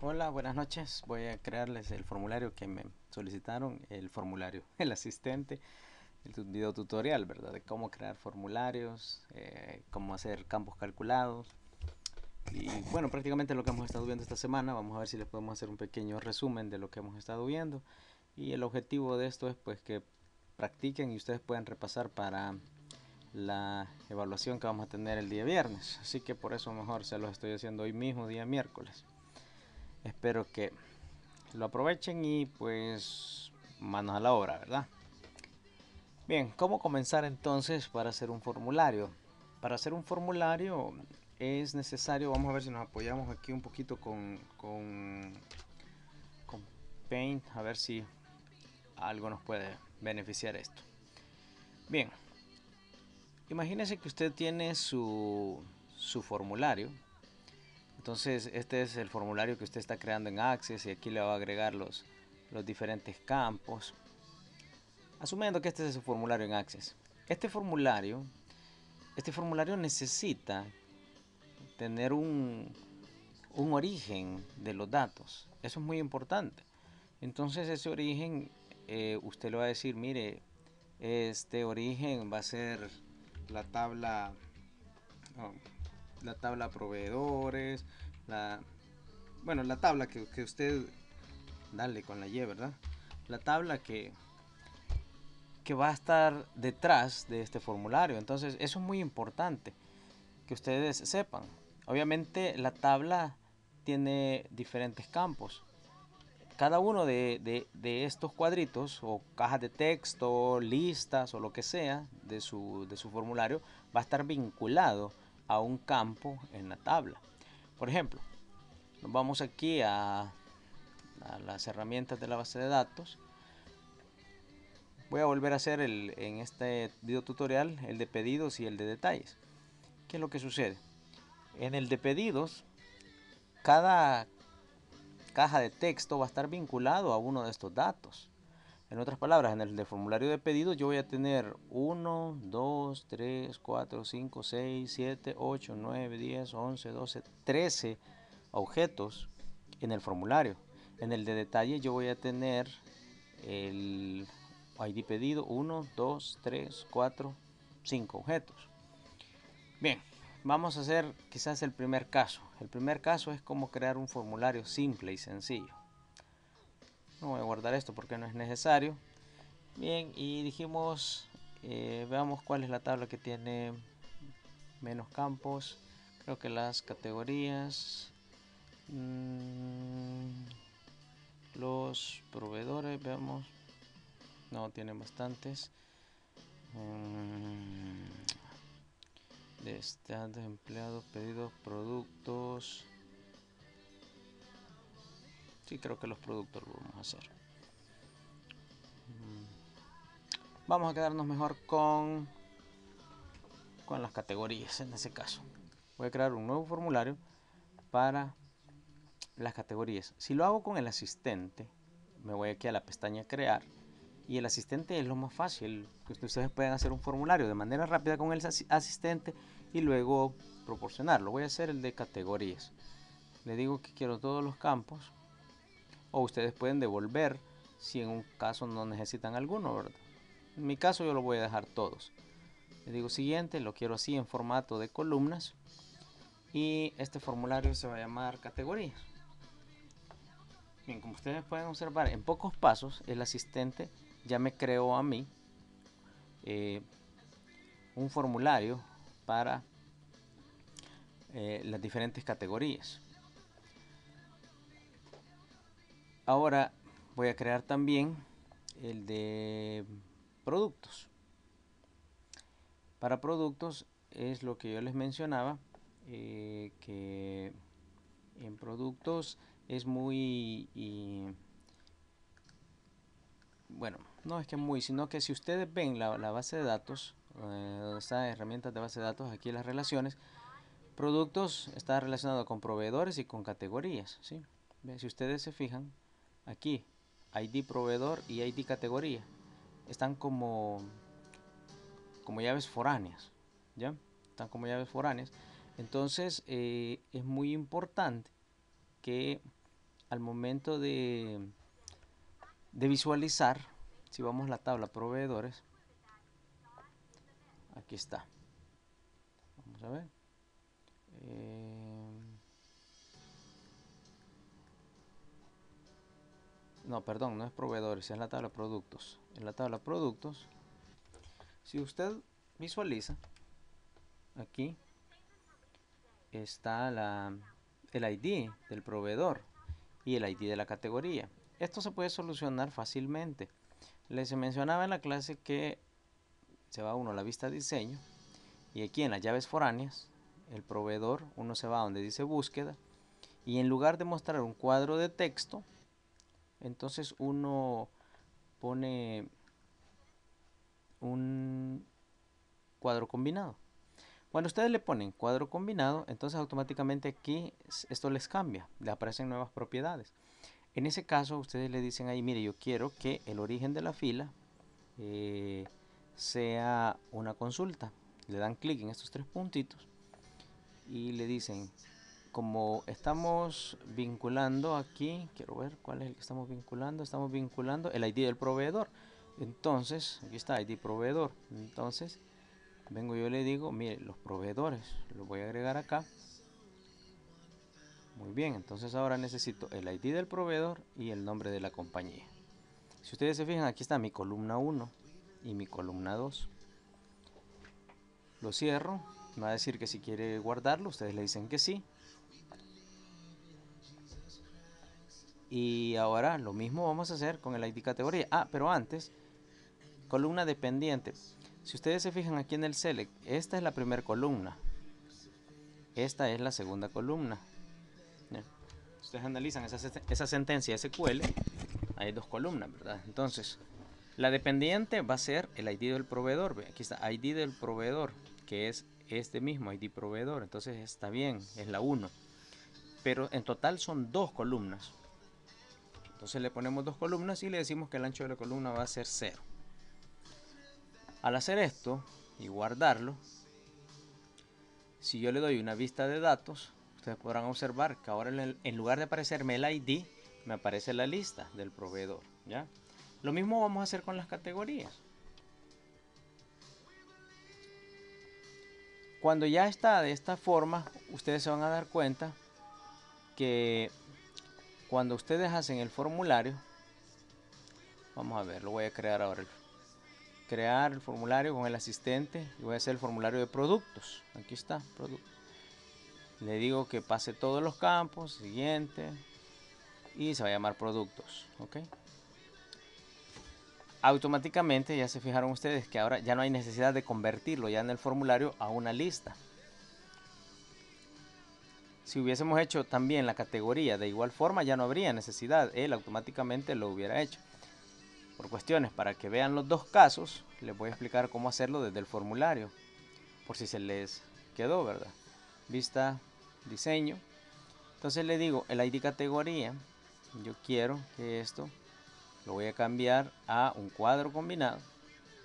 Hola, buenas noches. Voy a crearles el formulario que me solicitaron, el formulario, el asistente, video tutorial, ¿verdad? De cómo crear formularios, cómo hacer campos calculados. Y bueno, prácticamente lo que hemos estado viendo esta semana. Vamos a ver si les podemos hacer un pequeño resumen de lo que hemos estado viendo. Y el objetivo de esto es pues que practiquen y ustedes puedan repasar para la evaluación que vamos a tener el día viernes. Así que por eso mejor se los estoy haciendo hoy mismo, día miércoles. Espero que lo aprovechen y pues manos a la obra, ¿verdad? Bien, ¿cómo comenzar entonces para hacer un formulario? Para hacer un formulario es necesario, vamos a ver si nos apoyamos aquí un poquito con Paint, a ver si algo nos puede beneficiar esto. Bien, imagínese que usted tiene su formulario. Entonces este es el formulario que usted está creando en Access y aquí le va a agregar los diferentes campos. Asumiendo que este es su formulario en Access. Este formulario, este formulario necesita tener un origen de los datos. Eso es muy importante. Entonces ese origen, usted le va a decir, mire, este origen va a ser la tabla, oh, la tabla proveedores, la, bueno, la tabla que usted, dale con la Y, ¿verdad? La tabla que va a estar detrás de este formulario. Entonces eso es muy importante que ustedes sepan. Obviamente la tabla tiene diferentes campos. Cada uno de estos cuadritos o cajas de texto, listas o lo que sea de su formulario va a estar vinculado a un campo en la tabla. Por ejemplo, nos vamos aquí a las herramientas de la base de datos. Voy a volver a hacer en este video tutorial el de pedidos y el de detalles. ¿Qué es lo que sucede? En el de pedidos, cada caja de texto va a estar vinculado a uno de estos datos. En otras palabras, en el de formulario de pedidos yo voy a tener 1, 2, 3, 4, 5, 6, 7, 8, 9, 10, 11, 12, 13 objetos en el formulario. En el de detalle yo voy a tener el ID pedido 1, 2, 3, 4, 5 objetos. Bien, vamos a hacer quizás el primer caso. El primer caso es cómo crear un formulario simple y sencillo. No voy a guardar esto porque no es necesario. Bien, y dijimos, veamos cuál es la tabla que tiene menos campos. Creo que las categorías, los proveedores, veamos, no tienen bastantes. Destacados, empleados, pedidos, productos. Sí, creo que los productos lo vamos a hacer. Vamos a quedarnos mejor con las categorías en ese caso. Voy a crear un nuevo formulario para las categorías. Si lo hago con el asistente, me voy aquí a la pestaña crear y el asistente es lo más fácil, que ustedes pueden hacer un formulario de manera rápida con el asistente y luego proporcionarlo. Voy a hacer el de categorías. Le digo que quiero todos los campos o ustedes pueden devolver si en un caso no necesitan alguno, ¿verdad? En mi caso yo lo voy a dejar todos. Le digo siguiente, lo quiero así en formato de columnas y este formulario se va a llamar categorías. Bien, como ustedes pueden observar, en pocos pasos el asistente ya me creó a mí un formulario para las diferentes categorías. Ahora voy a crear también el de productos. Para productos es lo que yo les mencionaba, que en productos es muy bueno, no es que muy, sino que si ustedes ven la base de datos, donde está herramientas de base de datos, aquí las relaciones, productos está relacionado con proveedores y con categorías, ¿sí? Si ustedes se fijan, aquí ID proveedor y ID categoría están como llaves foráneas, ¿ya? Están como llaves foráneas. Entonces es muy importante que al momento de visualizar, si vamos a la tabla proveedores, aquí está. Vamos a ver. No, perdón, no es proveedores, es la tabla productos. En la tabla productos, si usted visualiza, aquí está el ID del proveedor y el ID de la categoría. Esto se puede solucionar fácilmente. Les mencionaba en la clase que se va uno a la vista de diseño y aquí en las llaves foráneas, el proveedor, uno se va donde dice búsqueda y en lugar de mostrar un cuadro de texto, entonces uno pone un cuadro combinado. Cuando ustedes le ponen cuadro combinado, entonces automáticamente aquí esto les cambia, le aparecen nuevas propiedades. En ese caso, ustedes le dicen ahí, mire, yo quiero que el origen de la fila sea una consulta. Le dan clic en estos tres puntitos y le dicen, como estamos vinculando aquí, quiero ver cuál es el que estamos vinculando el ID del proveedor. Entonces, aquí está ID proveedor. Entonces, vengo yo le digo, mire, los proveedores, los voy a agregar acá. Muy bien, entonces ahora necesito el ID del proveedor y el nombre de la compañía. Si ustedes se fijan, aquí está mi columna 1 y mi columna 2. Lo cierro, me va a decir que si quiere guardarlo, ustedes le dicen que sí. Y ahora lo mismo vamos a hacer con el ID categoría. Pero antes, columna dependiente. Si ustedes se fijan aquí en el select, esta es la primera columna. Esta es la segunda columna. Ustedes analizan esa sentencia SQL, hay dos columnas, ¿verdad? Entonces, la dependiente va a ser el ID del proveedor. Aquí está ID del proveedor, que es este mismo ID proveedor. Entonces está bien, es la 1. Pero en total son dos columnas. Entonces le ponemos dos columnas y le decimos que el ancho de la columna va a ser 0. Al hacer esto y guardarlo, si yo le doy una vista de datos, ustedes podrán observar que ahora en lugar de aparecerme el ID, me aparece la lista del proveedor, ¿ya? Lo mismo vamos a hacer con las categorías. Cuando ya está de esta forma, ustedes se van a dar cuenta que cuando ustedes hacen el formulario, vamos a ver, lo voy a crear ahora. Crear el formulario con el asistente y voy a hacer el formulario de productos. Aquí está, productos. Le digo que pase todos los campos, siguiente, y se va a llamar productos, ¿ok? Automáticamente ya se fijaron ustedes que ahora ya no hay necesidad de convertirlo ya en el formulario a una lista. Si hubiésemos hecho también la categoría de igual forma, ya no habría necesidad, él automáticamente lo hubiera hecho. Por cuestiones, para que vean los dos casos, les voy a explicar cómo hacerlo desde el formulario, por si se les quedó, ¿verdad? Vista, diseño. Entonces le digo, el ID categoría, yo quiero que esto lo voy a cambiar a un cuadro combinado.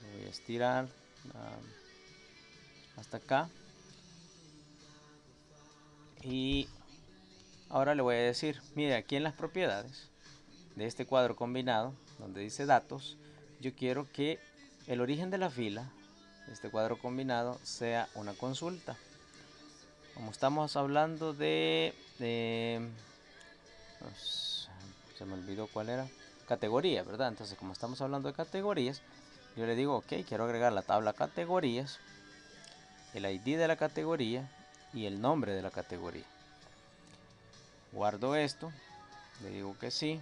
Lo voy a estirar hasta acá. Y ahora le voy a decir, mire, aquí en las propiedades de este cuadro combinado, donde dice datos, yo quiero que el origen de la fila, de este cuadro combinado, sea una consulta. Como estamos hablando se me olvidó cuál era, categoría, ¿verdad? Entonces, como estamos hablando de categorías, yo le digo, ok, quiero agregar la tabla categorías, el ID de la categoría y el nombre de la categoría. Guardo esto, le digo que sí.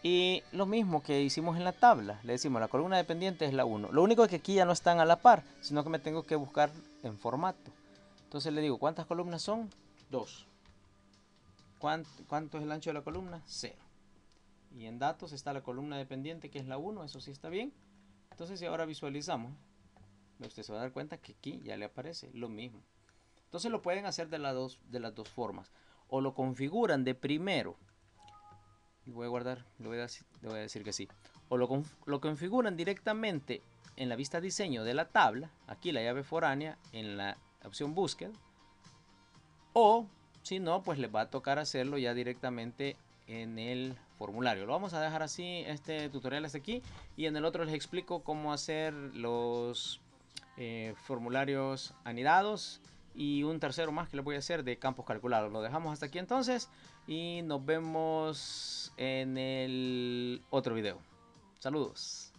Y lo mismo que hicimos en la tabla, le decimos la columna dependiente es la 1. Lo único es que aquí ya no están a la par, sino que me tengo que buscar en formato. Entonces le digo, ¿cuántas columnas son? 2. ¿Cuánto es el ancho de la columna? 0. Y en datos está la columna dependiente que es la 1, eso sí está bien. Entonces si ahora visualizamos, usted se va a dar cuenta que aquí ya le aparece lo mismo. Entonces lo pueden hacer de las dos formas. O lo configuran de primero. Voy a guardar, le voy a decir que sí. O lo configuran directamente en la vista diseño de la tabla. Aquí la llave foránea en la opción búsqueda. O Si no, pues les va a tocar hacerlo ya directamente en el formulario. Lo vamos a dejar así, este tutorial hasta aquí, y en el otro les explico cómo hacer los formularios anidados y un tercero más que les voy a hacer de campos calculados. Lo dejamos hasta aquí entonces y nos vemos en el otro video. Saludos.